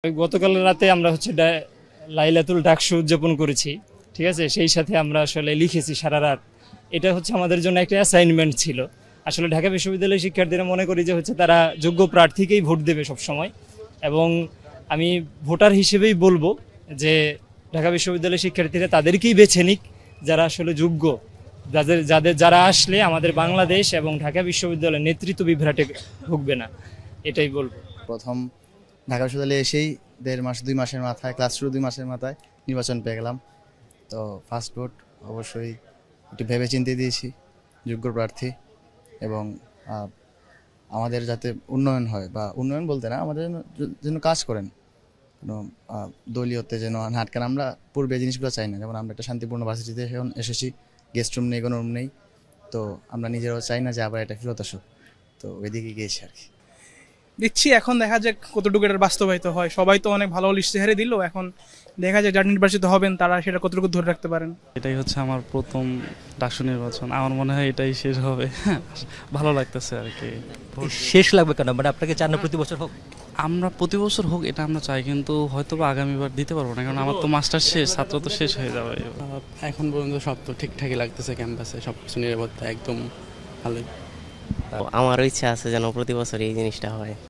গতকাল রাতে আমরা লাইলাতুল ডাকসু উদযাপন করেছি। ঠিক আছে, সেই সাথে আমরা আসলে লিখেছি সারা রাত। এটা আমাদের জন্য একটা অ্যাসাইনমেন্ট ছিল। আসলে ঢাকা বিশ্ববিদ্যালয়ের শিক্ষার্থীরা মনে করি যে তারা যোগ্য প্রার্থীকেই ভোট দেবে সবসময়, এবং আমি ভোটার হিসেবেই বলবো যে ঢাকা বিশ্ববিদ্যালয়ের শিক্ষার্থীরা তাদেরকেই বেছে নিক যারা আসলে যোগ্য, যারা আসলে আমাদের বাংলাদেশ এবং ঢাকা বিশ্ববিদ্যালয়ের নেতৃত্ব বিভ্রাটে ভুগবে না, এটাই বলবো। প্রথম ঢাকা বিশ্ববিদ্যালয়ে এসেই 1.5 মাসের মাথায়, ক্লাস শুরু 2 মাসের মাথায় নির্বাচন পেয়ে গেলাম। তো ফার্স্ট ভোট অবশ্যই একটু ভেবে চিন্তে দিয়েছি, যোগ্য প্রার্থী এবং আমাদের যাতে উন্নয়ন হয়, বা উন্নয়ন বলতে না, আমাদের যেন কাজ করেন, কোনো দলীয়তে যেন আটকান। আমরা পূর্বে জিনিসগুলো চাই না। যেমন আমরা একটা শান্তিপূর্ণ ভার্সিটিতে এখন এসেছি, গেস্ট রুম নেই, কোনো রুম নেই, তো আমরা নিজেরাও চাই না যে আবার এটা ফেরত আসুক। তো ওইদিকে গিয়েছি আর কি। দিচ্ছি, এখন দেখা যাক কতটুকু এটার বাস্তবায়িত হয়। সবাই তো অনেক ভালো ইশতেহারে দিল, এখন দেখা যায় যারা নির্বাচিত হবেন তারা সেটা কতটুকু ধরে রাখতে পারেন। এটাই হচ্ছে আমার প্রথম ডাকসু নির্বাচন, আমার মনে হয় এটাই শেষ হবে। ভালো লাগতেছে আর কি। শেষ লাগবে কেন, মানে আপনাকে চান না প্রতি বছর হোক? আমরা প্রতি বছর হোক এটা আমরা চাই, কিন্তু হয়তো বা আগামীবার দিতে পারবো না, কারণ আমার তো মাস্টার শেষ, ছাত্র তো শেষ হয়ে যাবে। এখন পর্যন্ত সব তো ঠিকঠাকই লাগতেছে, ক্যাম্পাসে সব কিছু নিরাপত্তা একদম ভালোই। আমারও ইচ্ছা আছে যেন প্রতি বছর এই জিনিসটা হয়।